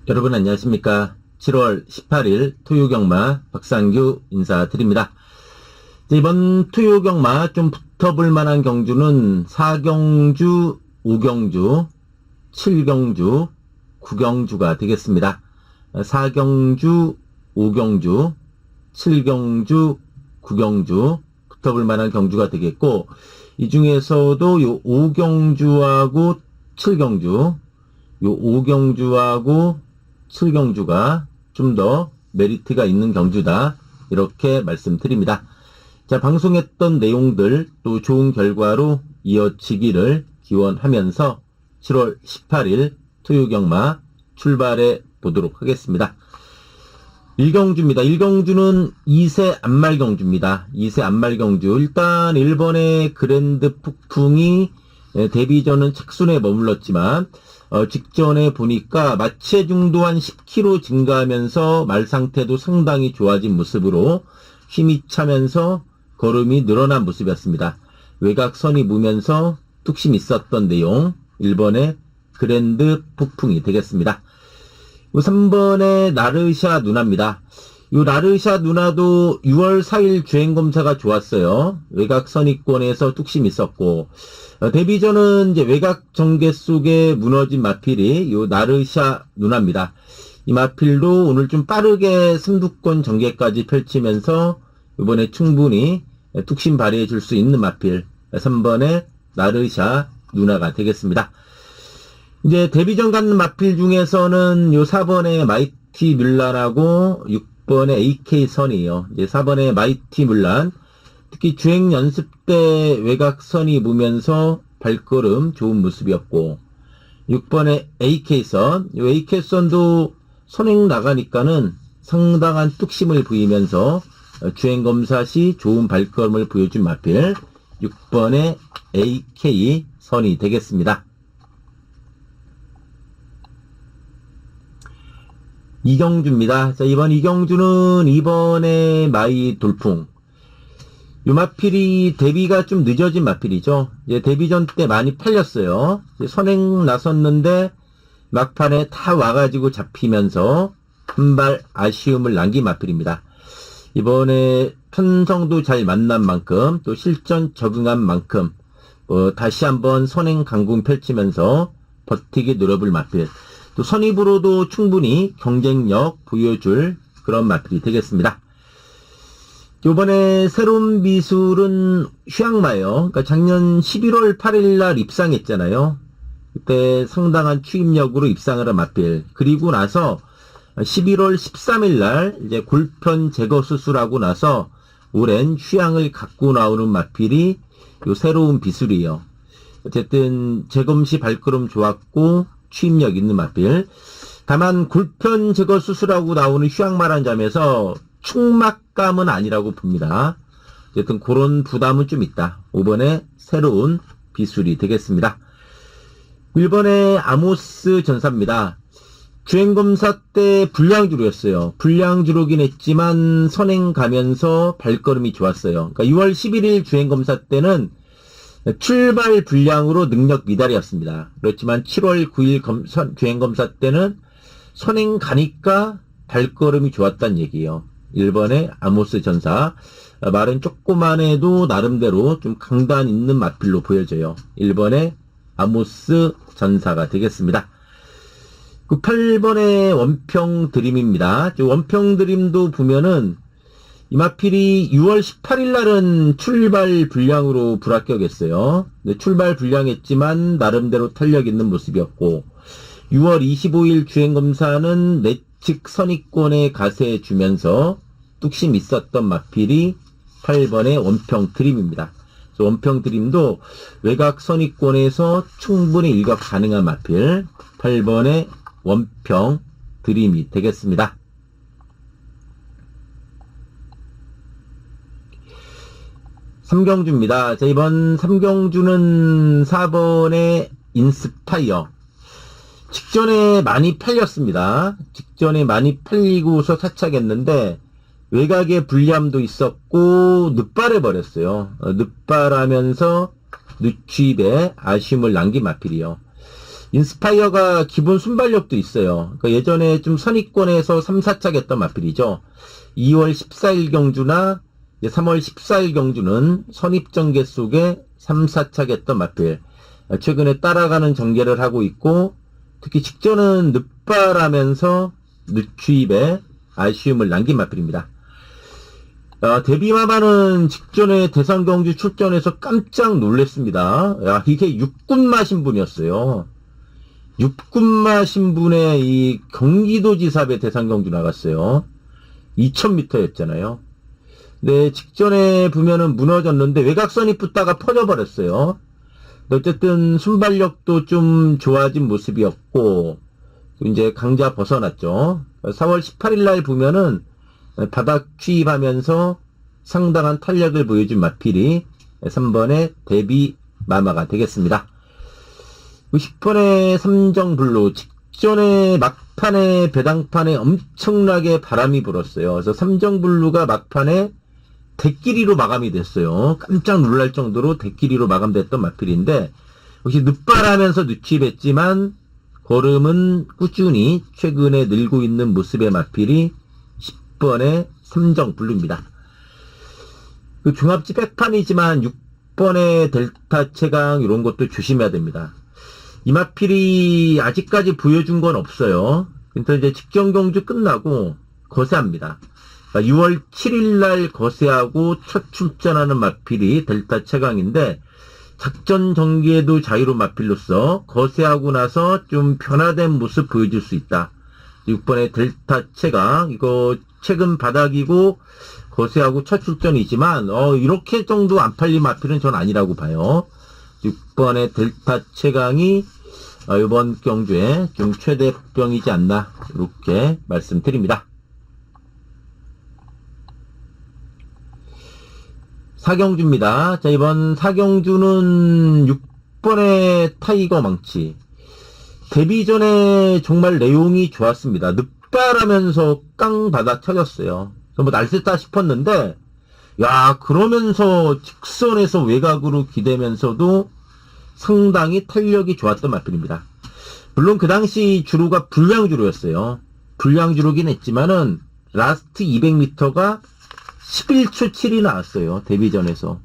여러분 안녕하십니까. 7월 18일 토요경마 박상규 인사드립니다. 이번 토요경마 좀 붙어볼 만한 경주는 4경주, 5경주, 7경주, 9경주가 되겠습니다. 4경주, 5경주, 7경주, 9경주 붙어볼 만한 경주가 되겠고, 이 중에서도 요 5경주하고 7경주, 요 5경주하고 7경주가 좀 더 메리트가 있는 경주다, 이렇게 말씀드립니다. 자, 방송했던 내용들 또 좋은 결과로 이어지기를 기원하면서 7월 18일 토요경마 출발해 보도록 하겠습니다. 1경주입니다. 1경주는 2세 안말경주입니다. 2세 안말경주. 일단 1번의 그랜드 폭풍이 데뷔전은 착순에 머물렀지만 직전에 보니까 마체중도 한 10kg 증가하면서 말 상태도 상당히 좋아진 모습으로 힘이 차면서 걸음이 늘어난 모습이었습니다. 외곽선이 무면서 뚝심 있었던 내용, 1번의 그랜드 폭풍이 되겠습니다. 3번의 나르샤 누나입니다. 이 나르샤 누나도 6월 4일 주행검사가 좋았어요. 외곽선이권에서 뚝심 있었고, 데뷔전은 이제 외곽 전개 속에 무너진 마필이 이 나르샤 누나입니다. 이 마필도 오늘 좀 빠르게 삼두권 전개까지 펼치면서 이번에 충분히 뚝심 발휘해 줄 수 있는 마필, 3번의 나르샤 누나가 되겠습니다. 이제 데뷔전 갖는 마필 중에서는 요 4번의 마이티 물란하고 6번의 AK 선이에요. 이제 4번의 마이티 물란, 특히 주행 연습 때 외곽선이 무면서 발걸음 좋은 모습이었고, 6번의 AK선, 이 AK선도 선행 나가니까는 상당한 뚝심을 보이면서 주행검사 시 좋은 발걸음을 보여준 마필, 6번의 AK선이 되겠습니다. 2경주입니다. 자, 이번 2경주는 2번의 마이 돌풍. 요 마필이 데뷔가 좀 늦어진 마필이죠. 이제 데뷔전 때 많이 팔렸어요. 이제 선행 나섰는데 막판에 다 와가지고 잡히면서 한 발 아쉬움을 남긴 마필입니다. 이번에 편성도 잘 만난 만큼 또 실전 적응한 만큼 다시 한번 선행 강공 펼치면서 버티게 노려볼 마필. 또 선입으로도 충분히 경쟁력 보여줄 그런 마필이 되겠습니다. 이번에 새로운 비술은 휴양마예요. 그러니까 작년 11월 8일 날 입상했잖아요. 그때 상당한 추임력으로 입상을 한 마필. 그리고 나서 11월 13일 날 이제 골편 제거 수술하고 나서 오랜 휴양을 갖고 나오는 마필이 요 새로운 비술이에요. 어쨌든 재검 시 발걸음 좋았고 추임력 있는 마필. 다만 골편 제거 수술하고 나오는 휴양마란 점에서 충막감은 아니라고 봅니다. 어쨌든 그런 부담은 좀 있다. 5번에 새로운 비술이 되겠습니다. 1번에 아모스 전사입니다. 주행검사 때 불량주로였어요. 불량주로긴 했지만 선행 가면서 발걸음이 좋았어요. 그러니까 6월 11일 주행검사 때는 출발 불량으로 능력 미달이었습니다. 그렇지만 7월 9일 주행검사 때는 선행 가니까 발걸음이 좋았다는 얘기예요. 1번의 아모스 전사. 말은 조그만 해도 나름대로 좀 강단 있는 마필로 보여져요. 1번의 아모스 전사가 되겠습니다. 그 8번의 원평 드림입니다. 원평 드림도 보면은 이 마필이 6월 18일 날은 출발 불량으로 불합격했어요. 출발 불량했지만 나름대로 탄력 있는 모습이었고, 6월 25일 주행검사는 내측 선입권에 가세해 주면서 뚝심 있었던 마필이 8번의 원평 드림입니다. 원평 드림도 외곽 선입권에서 충분히 일각 가능한 마필, 8번의 원평 드림이 되겠습니다. 3경주입니다. 자, 이번 3경주는 4번의 인스파이어. 직전에 많이 팔렸습니다. 직전에 많이 팔리고서 차착했는데 외곽에 불리함도 있었고 늦발해 버렸어요. 늦발하면서 늦취입에 아쉬움을 남긴 마필이요. 인스파이어가 기본 순발력도 있어요. 그러니까 예전에 좀 선입권에서 3, 4차 했던 마필이죠. 2월 14일 경주나 3월 14일 경주는 선입전개 속에 3, 4차 했던 마필. 최근에 따라가는 전개를 하고 있고, 특히 직전은 늦발하면서 늦추입에 아쉬움을 남긴 마필입니다. 데뷔마마는 직전에 대상경주 출전해서 깜짝 놀랐습니다. 야, 이게 6군마 신분이었어요. 6군마 신분의 이 경기도지사배 대상경주 나갔어요. 2000m였잖아요. 네, 직전에 보면은 무너졌는데 외곽선이 붙다가 퍼져버렸어요. 어쨌든 순발력도 좀 좋아진 모습이었고, 이제 강자 벗어났죠. 4월 18일 날 보면은 바닥 취입하면서 상당한 탄력을 보여준 마필이 3번의 데뷔 마마가 되겠습니다. 10번의 삼정블루, 직전에 막판에 배당판에 엄청나게 바람이 불었어요. 그래서 삼정블루가 막판에 대끼리로 마감이 됐어요. 깜짝 놀랄 정도로 대끼리로 마감됐던 마필인데, 역시 늦발하면서 늦취했지만 걸음은 꾸준히 최근에 늘고 있는 모습의 마필이 10번의 삼정블루입니다. 그 종합지 백판이지만 6번의 델타 최강 이런 것도 조심해야 됩니다. 이 마필이 아직까지 보여준 건 없어요. 그래서 이제 직전 경주 끝나고 거세합니다. 6월 7일 날 거세하고 첫 출전하는 마필이 델타 최강인데, 작전 전개도 자유로운 마필로서 거세하고 나서 좀 변화된 모습 보여줄 수 있다. 6번의 델타 최강, 이거 최근 바닥이고 거세하고 첫 출전이지만 이렇게 정도 안 팔린 마필은 전 아니라고 봐요. 6번의 델타 최강이 이번 경주에 좀 최대 복병이지 않나 이렇게 말씀드립니다. 4경주입니다. 자, 이번 4경주는 6번의 타이거 망치. 데뷔 전에 정말 내용이 좋았습니다. 늑발하면서 깡 받아 쳐졌어요. 뭐 날샜다 싶었는데, 야, 그러면서 직선에서 외곽으로 기대면서도 상당히 탄력이 좋았던 마필입니다. 물론 그 당시 주로가 불량주로였어요. 불량주로긴 했지만은 라스트 200m가 11초 7이 나왔어요. 데뷔전에서.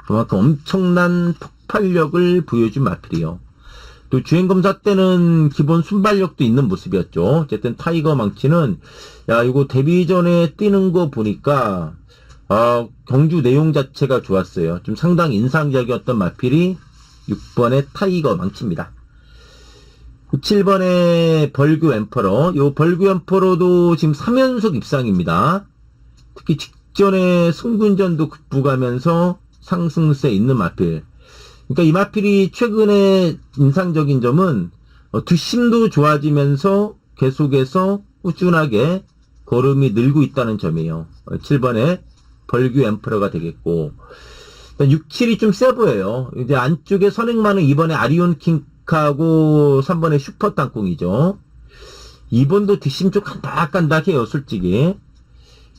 그만큼 엄청난 폭발력을 보여준 마필이요. 또 주행검사 때는 기본 순발력도 있는 모습이었죠. 어쨌든 타이거 망치는, 야, 이거 데뷔전에 뛰는 거 보니까 경주 내용 자체가 좋았어요. 좀 상당히 인상적이었던 마필이 6번의 타이거 망치입니다. 7번의 벌규 엠퍼러. 요 벌규 엠퍼러도 지금 3연속 입상입니다. 특히 직전에 승군전도 극복하면서 상승세 있는 마필. 그러니까 이 마필이 최근에 인상적인 점은 뒷심도 좋아지면서 계속해서 꾸준하게 걸음이 늘고 있다는 점이에요. 7번에 벌규 엠퍼러가 되겠고, 6, 7이 좀 세 보여요. 이제 안쪽에 선행마는 2번에 아리온 킹하고 3번에 슈퍼 땅콩이죠. 2번도 뒷심 쪽 간닥간닥해요, 솔직히.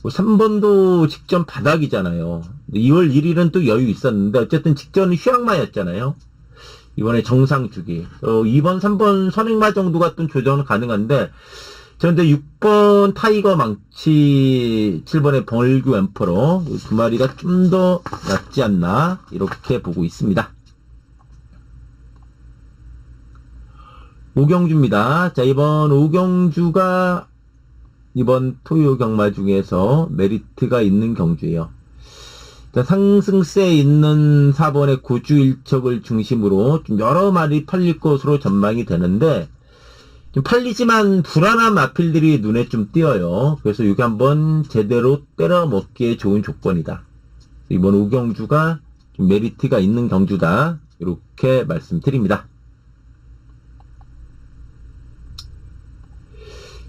3번도 직전 바닥이잖아요. 2월 1일은 또 여유 있었는데, 어쨌든 직전은 휴양마였잖아요. 이번에 정상 주기. 2번, 3번 선행마 정도 같은 조정은 가능한데, 그런데 6번 타이거 망치, 7번의 벌규 엠퍼러, 두 마리가 좀 더 낫지 않나, 이렇게 보고 있습니다. 5경주입니다. 자, 이번 5경주가 이번 토요 경마 중에서 메리트가 있는 경주예요. 자, 상승세에 있는 4번의 고주일척을 중심으로 좀 여러 마리 팔릴 것으로 전망이 되는데, 좀 팔리지만 불안한 마필들이 눈에 좀 띄어요. 그래서 이게 한번 제대로 때려 먹기에 좋은 조건이다. 이번 5경주가 좀 메리트가 있는 경주다. 이렇게 말씀드립니다.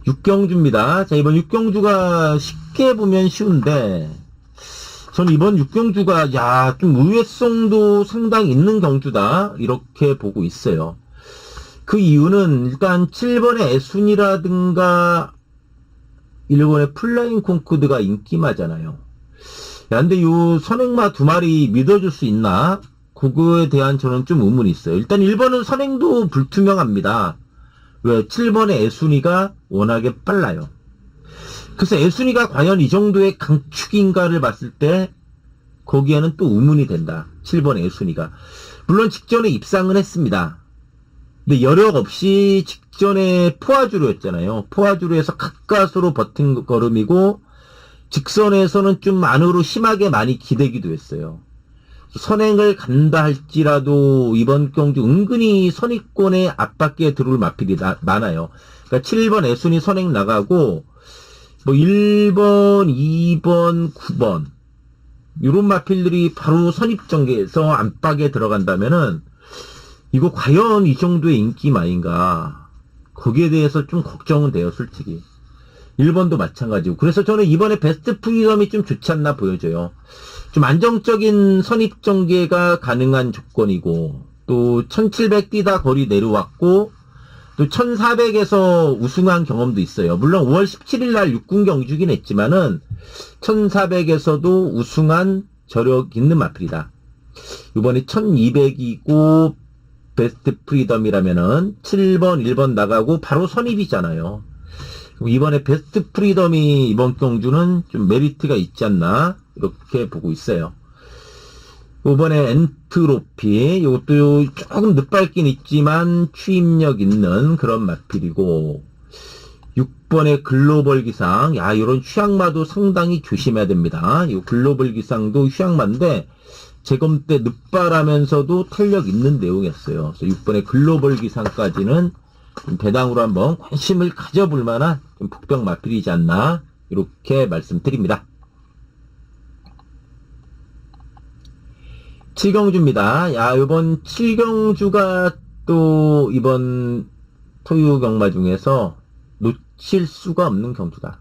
6경주입니다. 자, 이번 6경주가 쉽게 보면 쉬운데, 저는 이번 6경주가, 야, 좀 의외성도 상당히 있는 경주다. 이렇게 보고 있어요. 그 이유는 일단 7번의 애순이라든가 1번의 플라잉 콩코드가 인기마잖아요. 야, 근데 요 선행마 두 마리 믿어줄 수 있나? 그거에 대한 저는 좀 의문이 있어요. 일단 1번은 선행도 불투명합니다. 왜? 7번의 애순이가 워낙에 빨라요. 그래서 애순이가 과연 이 정도의 강축인가를 봤을 때 거기에는 또 의문이 된다. 7번 애순이가. 물론 직전에 입상은 했습니다. 근데 여력 없이 직전에 포화주로였잖아요. 포화주로에서 가까스로 버틴 걸음이고 직선에서는 좀 안으로 심하게 많이 기대기도 했어요. 선행을 간다 할지라도 이번 경주 은근히 선입권에 앞바퀴에 들어올 마필이 많아요. 그러니까 7번 애순이 선행 나가고 뭐 1번, 2번, 9번 이런 마필들이 바로 선입전개에서 안박에 들어간다면은 이거 과연 이 정도의 인기마인가 거기에 대해서 좀 걱정은 돼요, 솔직히. 1번도 마찬가지고. 그래서 저는 이번에 베스트 프리덤이 좀 좋지 않나 보여져요. 좀 안정적인 선입전개가 가능한 조건이고 또 1700 뛰다 거리 내려왔고 또 1400에서 우승한 경험도 있어요. 물론 5월 17일 날 6군 경주긴 했지만은 1400에서도 우승한 저력 있는 마필이다. 이번에 1200이고 베스트 프리덤이라면은 7번, 1번 나가고 바로 선입이잖아요. 이번에 베스트 프리덤이 이번 경주는 좀 메리트가 있지 않나 이렇게 보고 있어요. 이번에 엔트로피 이것도 조금 늦밟긴 있지만 추임력 있는 그런 마필이고 6번의 글로벌 기상 야 이런 휴양마도 상당히 조심해야 됩니다. 이 글로벌 기상도 휴양마인데 재검 때 늦발하면서도 탄력 있는 내용이었어요. 그래서 6번의 글로벌 기상까지는 배당으로 한번 관심을 가져볼 만한 좀 북병 마필이지 않나 이렇게 말씀드립니다. 7경주입니다. 야, 이번 7경주가 또 이번 토요 경마 중에서 놓칠 수가 없는 경주다.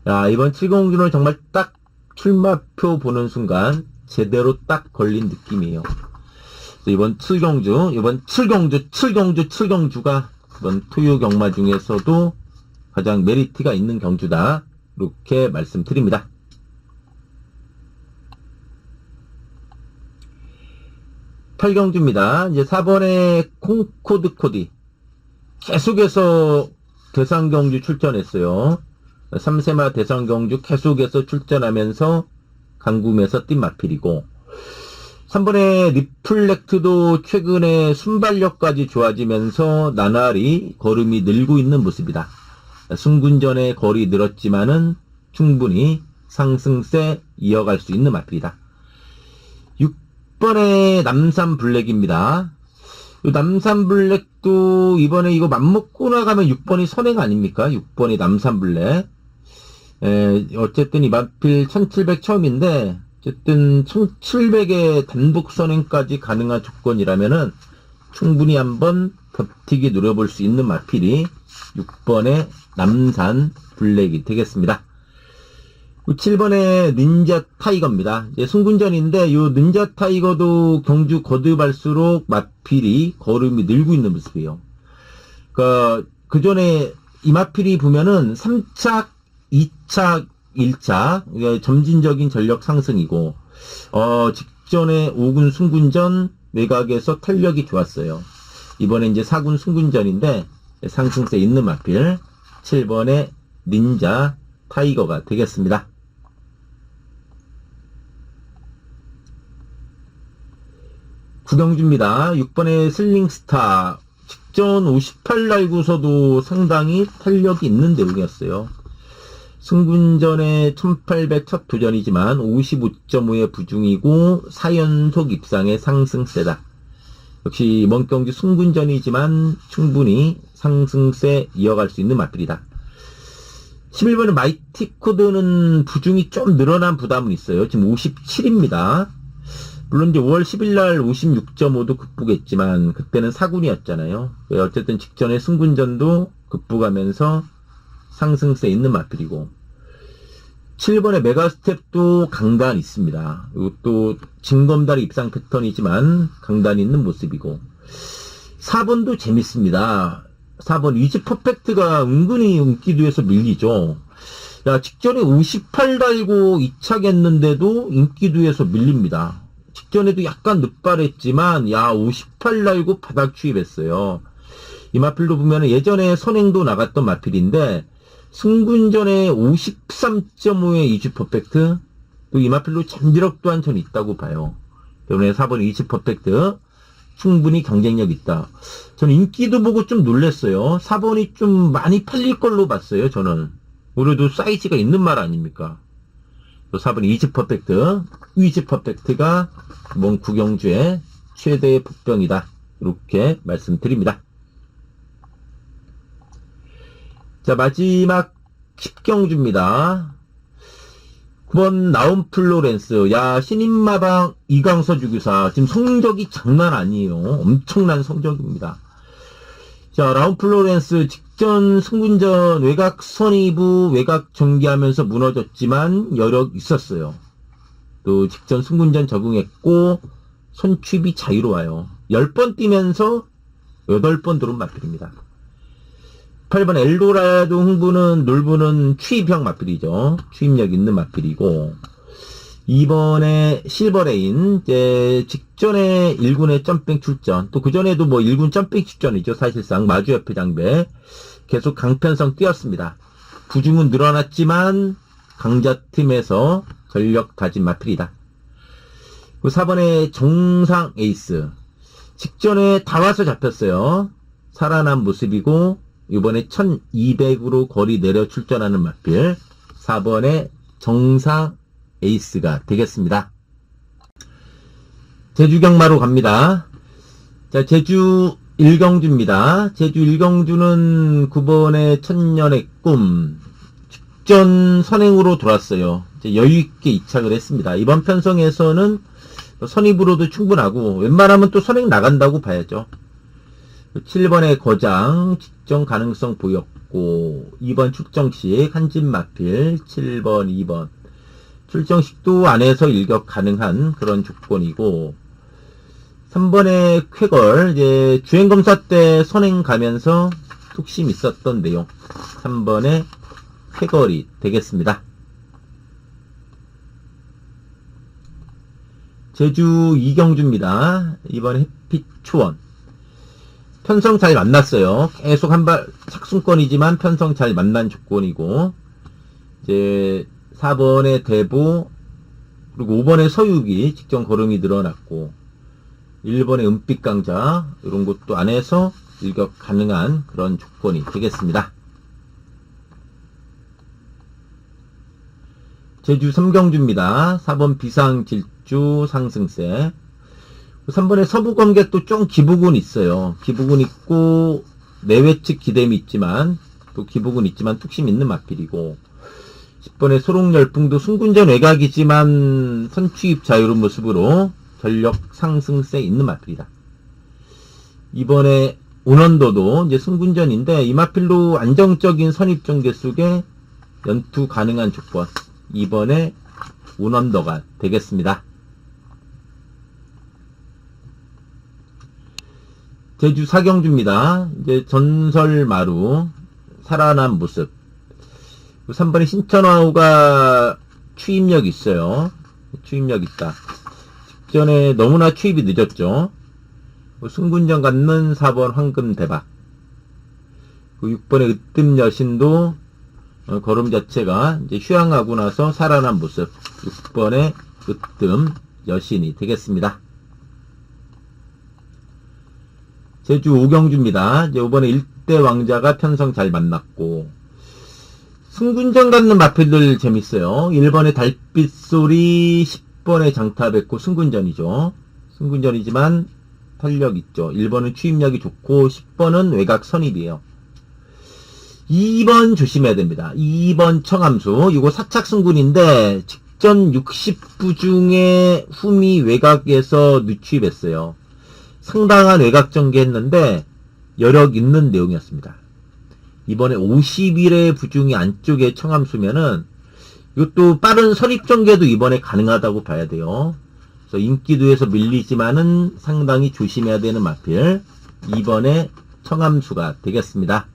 야, 이번 7경주는 정말 딱 출마표 보는 순간 제대로 딱 걸린 느낌이에요. 이번 7경주, 이번 7경주가 이번 토요 경마 중에서도 가장 메리트가 있는 경주다. 이렇게 말씀드립니다. 팔경주입니다. 이제 4번에 콩코드 코디. 계속해서 대상경주 출전했어요. 3세마 대상경주 계속해서 출전하면서 강구에서 뛴 마필이고 3번에 리플렉트도 최근에 순발력까지 좋아지면서 나날이 걸음이 늘고 있는 모습이다. 승군전에 거리 늘었지만은 충분히 상승세 이어갈 수 있는 마필이다. 6번에 남산블랙입니다. 남산블랙도 이번에 이거 맘먹고 나가면 6번이 선행 아닙니까? 6번이 남산블랙. 어쨌든 이 마필 1700 처음인데 어쨌든 1700의 단독 선행까지 가능한 조건이라면은 충분히 한번 버티기 노려볼 수 있는 마필이 6번의 남산블랙이 되겠습니다. 7번에 닌자 타이거입니다. 이제 승군전인데 요 닌자 타이거도 경주 거듭할수록 마필이 걸음이 늘고 있는 모습이에요. 그 전에 이 마필이 보면은 3착, 2착, 1착 점진적인 전력 상승이고 직전에 5군 승군전 외곽에서 탄력이 좋았어요. 이번에 이제 4군 승군전인데 상승세 있는 마필 7번의 닌자 타이거가 되겠습니다. 9경주입니다. 6번의 슬링스타 직전 58날구서도 상당히 탄력이 있는 내용이었어요. 승군전에 1800 첫 도전이지만 55.5의 부중이고 4연속 입상의 상승세다. 역시 이번 경주 승군전이지만 충분히 상승세 이어갈 수 있는 마필이다. 11번의 마이티 코드는 부중이 좀 늘어난 부담은 있어요. 지금 57입니다. 물론 이제 5월 10일 날 56.5도 극복했지만 그때는 4군이었잖아요. 어쨌든 직전에 승군전도 극복하면서 상승세 있는 마필이고 7번의 메가스텝도 강단 있습니다. 이것도 진검다리 입상 패턴이지만 강단이 있는 모습이고 4번도 재밌습니다. 4번 이지 퍼펙트가 은근히 인기도에서 밀리죠. 직전에 58 달고 2착 했는데도 인기도에서 밀립니다. 직전에도 약간 늦발했지만, 야, 58 날고 바닥 추입했어요. 이 마필도 보면 예전에 선행도 나갔던 마필인데, 승군전에 53.5의 이지 퍼펙트, 또 이 마필도 잠재력 또한 전 있다고 봐요. 때문에 4번 이지 퍼펙트, 충분히 경쟁력 있다. 저는 인기도 보고 좀 놀랐어요. 4번이 좀 많이 팔릴 걸로 봤어요, 저는. 그래도 사이즈가 있는 말 아닙니까? 또 4번 이지 퍼펙트, 이지 퍼펙트가 이번 구경주의 최대의 복병이다. 이렇게 말씀드립니다. 자, 마지막 10경주입니다. 9번 나온 플로렌스. 야, 신인마방 이강서 주교사. 지금 성적이 장난 아니에요. 엄청난 성적입니다. 자, 라운 플로렌스 직전 승군전 외곽 선이부 외곽 전개하면서 무너졌지만 여력 있었어요. 또 직전 승군전 적응했고 손취입이 자유로워요. 10번 뛰면서 8번 들어온 마필입니다. 8번 엘도라도 흥부는 놀부는 취입형 마필이죠. 취입력 있는 마필이고 2번에 실버레인 이제 직전에 1군의 점핑 출전 또 그전에도 뭐 1군 점핑 출전이죠. 사실상 마주협회 장배 계속 강편성 뛰었습니다. 부중은 늘어났지만 강자팀에서 전력 가진 마필이다. 4번에 정상 에이스 직전에 다 와서 잡혔어요. 살아난 모습이고 이번에 1200으로 거리 내려 출전하는 마필 4번의 정상 에이스가 되겠습니다. 제주 경마로 갑니다. 자, 제주 1경주입니다. 제주 1경주는 9번의 천년의 꿈 직전 선행으로 돌았어요. 이제 여유있게 이착을 했습니다. 이번 편성에서는 선입으로도 충분하고 웬만하면 또 선행 나간다고 봐야죠. 7번의 거장 직전 가능성 보였고 2번 출정식 한진 마필 7번 2번 출정식도 안에서 일격 가능한 그런 조건이고 3번의 쾌걸 이제 주행검사 때 선행 가면서 툭심 있었던 내용 3번의 쾌걸이 되겠습니다. 제주 2경주입니다. 이번 햇빛 초원 편성 잘 만났어요. 계속 한발 착순권이지만 편성 잘 만난 조건이고 이제 4번의 대보 그리고 5번의 서유기 직전 걸음이 늘어났고 1번의 은빛 강자 이런 것도 안에서 일격 가능한 그런 조건이 되겠습니다. 제주 3경주입니다. 4번 비상질주 상승세 3번에 서부검객도 좀 기복은 있어요. 기복은 있고 내외측 기댐이 있지만 또 기복은 있지만 툭심 있는 마필이고 10번에 소록열풍도 승군전 외곽이지만 선취입 자유로운 모습으로 전력 상승세 있는 마필이다. 이번에 운원도도 이제 승군전인데 이 마필로 안정적인 선입 전개 속에 연투 가능한 조건 2번에 운원도가 되겠습니다. 제주 4경주입니다. 이제 전설마루 살아난 모습 3번에 신천화우가 추입력 있어요. 추입력 있다. 직전에 너무나 추입이 늦었죠. 승군전 갖는 4번 황금대박 6번에 으뜸 여신도 걸음 자체가 이제 휴양하고 나서 살아난 모습 6번에 으뜸 여신이 되겠습니다. 제주 5경주입니다. 이제 이번에 1대 왕자가 편성 잘 만났고 승군전 갖는 마필들 재밌어요. 1번에 달빛소리 10번에 장타백호 승군전이죠. 승군전이지만 탄력 있죠. 1번은 추입력이 좋고 10번은 외곽 선입이에요. 2번 조심해야 됩니다. 2번 청함수 이거 사착 승군인데 직전 60부 중에 후미 외곽에서 늦추입했어요. 상당한 외곽 전개했는데 여력 있는 내용이었습니다. 이번에 51의 부중이 안쪽에 청함수면은 이것도 빠른 선입 전개도 이번에 가능하다고 봐야 돼요. 그래서 인기도에서 밀리지만은 상당히 조심해야 되는 마필 2번에 청함수가 되겠습니다.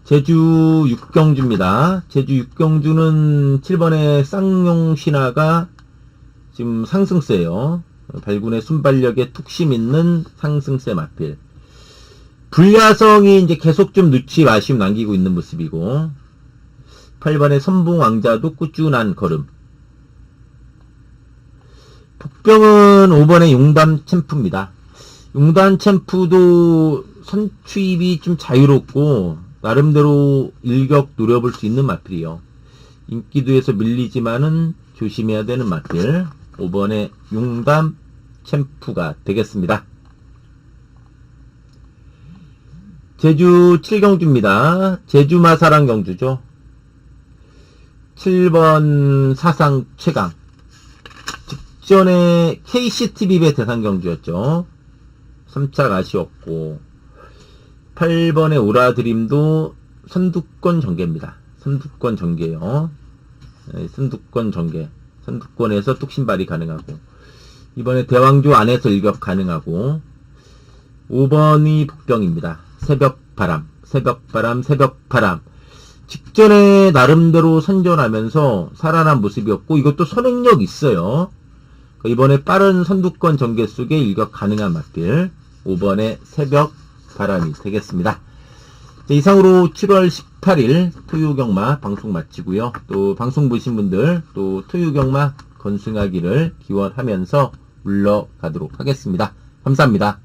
제주 육경주입니다. 제주 육경주는 7번의 쌍용신화가 지금 상승세예요. 발군의 순발력에 툭심 있는 상승세 마필. 불야성이 이제 계속 좀 누치 아쉬움 남기고 있는 모습이고, 8번의 선봉왕자도 꾸준한 걸음. 복병은 5번의 용담 챔프입니다. 용담 챔프도 선취입이 좀 자유롭고 나름대로 일격 노려볼 수 있는 마필이요. 인기도에서 밀리지만은 조심해야 되는 마필. 5번의 용담 챔프가 되겠습니다. 제주 7경주입니다. 제주마사랑 경주죠. 7번 사상 최강. 직전에 KCTV배 대상 경주였죠. 3착 아쉬웠고, 8번의 오라드림도 선두권 전개입니다. 선두권 전개요. 네, 선두권 전개. 선두권에서 뚝심발이 가능하고, 이번에 대왕조 안에서 일격 가능하고, 5번이 복병입니다. 새벽바람, 새벽바람, 새벽바람. 직전에 나름대로 선전하면서 살아난 모습이었고, 이것도 선행력 있어요. 이번에 빠른 선두권 전개 속에 일격 가능한 맞길. 5번의 새벽바람이 되겠습니다. 자, 이상으로 7월 18일 토요경마 방송 마치고요. 또 방송 보신 분들 또 토요경마 건승하기를 기원하면서 물러가도록 하겠습니다. 감사합니다.